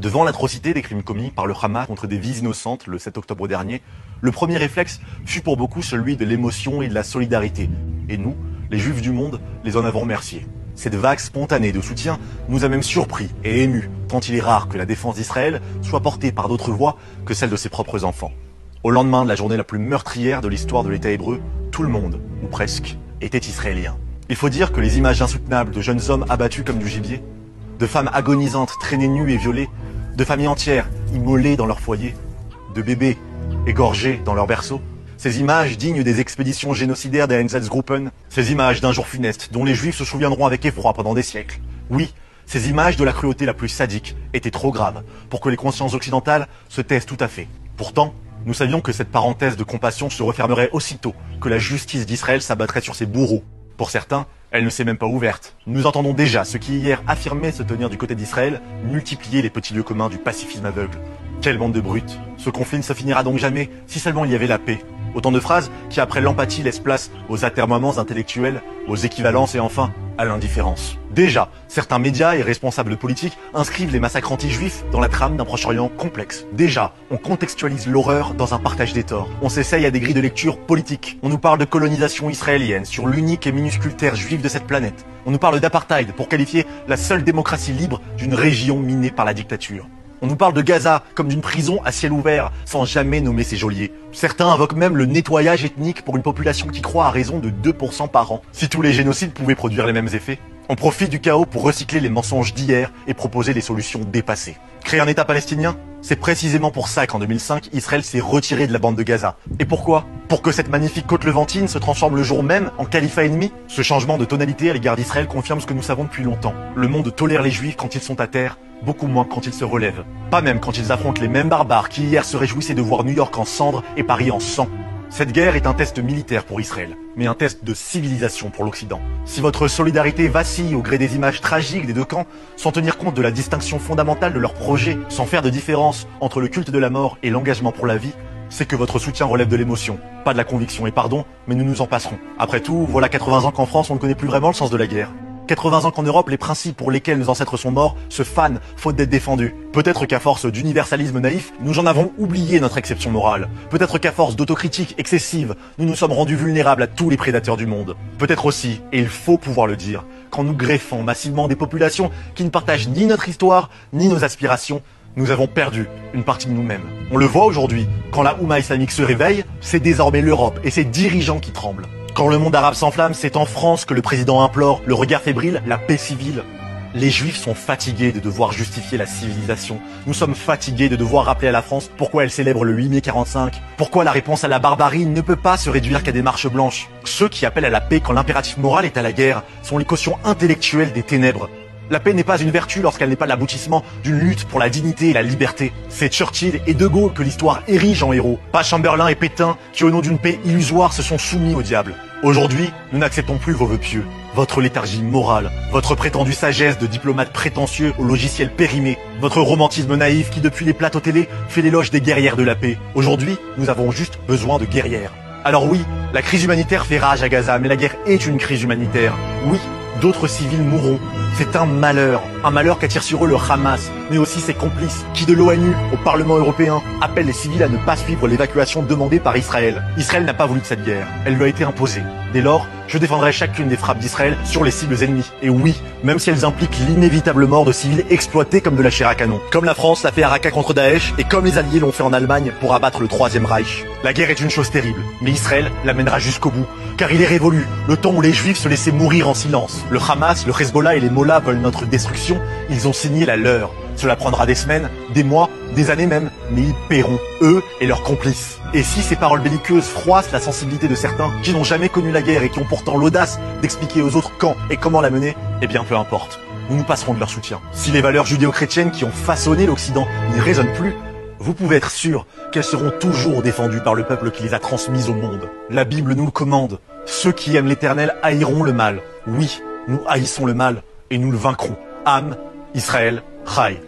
Devant l'atrocité des crimes commis par le Hamas contre des vies innocentes le 7 octobre dernier, le premier réflexe fut pour beaucoup celui de l'émotion et de la solidarité. Et nous, les Juifs du monde, les en avons remerciés. Cette vague spontanée de soutien nous a même surpris et émus, tant il est rare que la défense d'Israël soit portée par d'autres voix que celle de ses propres enfants. Au lendemain de la journée la plus meurtrière de l'histoire de l'État hébreu, tout le monde, ou presque, était israélien. Il faut dire que les images insoutenables de jeunes hommes abattus comme du gibier, de femmes agonisantes traînées nues et violées, de familles entières immolées dans leur foyer, de bébés égorgés dans leur berceau, ces images dignes des expéditions génocidaires des Einsatzgruppen, ces images d'un jour funeste dont les Juifs se souviendront avec effroi pendant des siècles. Oui, ces images de la cruauté la plus sadique étaient trop graves pour que les consciences occidentales se taisent tout à fait. Pourtant, nous savions que cette parenthèse de compassion se refermerait aussitôt que la justice d'Israël s'abattrait sur ses bourreaux. Pour certains, elle ne s'est même pas ouverte. Nous entendons déjà ceux qui hier affirmaient se tenir du côté d'Israël multiplier les petits lieux communs du pacifisme aveugle. Quelle bande de brutes. Ce conflit ne se finira donc jamais si seulement il y avait la paix. Autant de phrases qui après l'empathie laissent place aux atermoiements intellectuels, aux équivalences et enfin à l'indifférence. Déjà, certains médias et responsables politiques inscrivent les massacres anti-juifs dans la trame d'un Proche-Orient complexe. Déjà, on contextualise l'horreur dans un partage des torts. On s'essaye à des grilles de lecture politiques. On nous parle de colonisation israélienne sur l'unique et minuscule terre juive de cette planète. On nous parle d'apartheid pour qualifier la seule démocratie libre d'une région minée par la dictature. On nous parle de Gaza comme d'une prison à ciel ouvert, sans jamais nommer ses geôliers. Certains invoquent même le nettoyage ethnique pour une population qui croît à raison de 2% par an. Si tous les génocides pouvaient produire les mêmes effets, on profite du chaos pour recycler les mensonges d'hier et proposer des solutions dépassées. Créer un État palestinien? C'est précisément pour ça qu'en 2005, Israël s'est retiré de la bande de Gaza. Et pourquoi? Pour que cette magnifique côte levantine se transforme le jour même en califat ennemi? Ce changement de tonalité à l'égard d'Israël confirme ce que nous savons depuis longtemps. Le monde tolère les Juifs quand ils sont à terre, beaucoup moins quand ils se relèvent. Pas même quand ils affrontent les mêmes barbares qui hier se réjouissaient de voir New York en cendres et Paris en sang. Cette guerre est un test militaire pour Israël, mais un test de civilisation pour l'Occident. Si votre solidarité vacille au gré des images tragiques des deux camps, sans tenir compte de la distinction fondamentale de leur projet, sans faire de différence entre le culte de la mort et l'engagement pour la vie, c'est que votre soutien relève de l'émotion, pas de la conviction, et pardon, mais nous nous en passerons. Après tout, voilà 80 ans qu'en France on ne connaît plus vraiment le sens de la guerre. 80 ans qu'en Europe, les principes pour lesquels nos ancêtres sont morts se fanent faute d'être défendus. Peut-être qu'à force d'universalisme naïf, nous en avons oublié notre exception morale. Peut-être qu'à force d'autocritique excessive, nous nous sommes rendus vulnérables à tous les prédateurs du monde. Peut-être aussi, et il faut pouvoir le dire, qu'en nous greffant massivement des populations qui ne partagent ni notre histoire, ni nos aspirations, nous avons perdu une partie de nous-mêmes. On le voit aujourd'hui, quand la Oumma islamique se réveille, c'est désormais l'Europe et ses dirigeants qui tremblent. Quand le monde arabe s'enflamme, c'est en France que le président implore, le regard fébrile, la paix civile. Les Juifs sont fatigués de devoir justifier la civilisation. Nous sommes fatigués de devoir rappeler à la France pourquoi elle célèbre le 8 mai 45. Pourquoi la réponse à la barbarie ne peut pas se réduire qu'à des marches blanches. Ceux qui appellent à la paix quand l'impératif moral est à la guerre sont les cautions intellectuelles des ténèbres. La paix n'est pas une vertu lorsqu'elle n'est pas l'aboutissement d'une lutte pour la dignité et la liberté. C'est Churchill et De Gaulle que l'histoire érige en héros, pas Chamberlain et Pétain qui au nom d'une paix illusoire se sont soumis au diable. Aujourd'hui, nous n'acceptons plus vos vœux pieux, votre léthargie morale, votre prétendue sagesse de diplomate prétentieux au logiciel périmé, votre romantisme naïf qui depuis les plateaux télé fait l'éloge des guerrières de la paix. Aujourd'hui, nous avons juste besoin de guerrières. Alors oui, la crise humanitaire fait rage à Gaza, mais la guerre est une crise humanitaire. Oui, d'autres civils mourront. C'est un malheur qu'attire sur eux le Hamas, mais aussi ses complices, qui de l'ONU au Parlement européen appellent les civils à ne pas suivre l'évacuation demandée par Israël. Israël n'a pas voulu de cette guerre, elle lui a été imposée. Dès lors, je défendrai chacune des frappes d'Israël sur les cibles ennemies. Et oui, même si elles impliquent l'inévitable mort de civils exploités comme de la chair à canon. Comme la France l'a fait à Raqqa contre Daesh, et comme les Alliés l'ont fait en Allemagne pour abattre le Troisième Reich. La guerre est une chose terrible, mais Israël la mènera jusqu'au bout. Car il est révolu, le temps où les Juifs se laissaient mourir en silence. Le Hamas, le Hezbollah et les Mollahs veulent notre destruction, ils ont signé la leur. Cela prendra des semaines, des mois, des années même, mais ils paieront, eux et leurs complices. Et si ces paroles belliqueuses froissent la sensibilité de certains qui n'ont jamais connu la guerre et qui ont pourtant l'audace d'expliquer aux autres quand et comment la mener, eh bien peu importe, nous nous passerons de leur soutien. Si les valeurs judéo-chrétiennes qui ont façonné l'Occident n'y résonnent plus, vous pouvez être sûr qu'elles seront toujours défendues par le peuple qui les a transmises au monde. La Bible nous le commande, ceux qui aiment l'Éternel haïront le mal. Oui, nous haïssons le mal et nous le vaincrons. Am Israël Chai.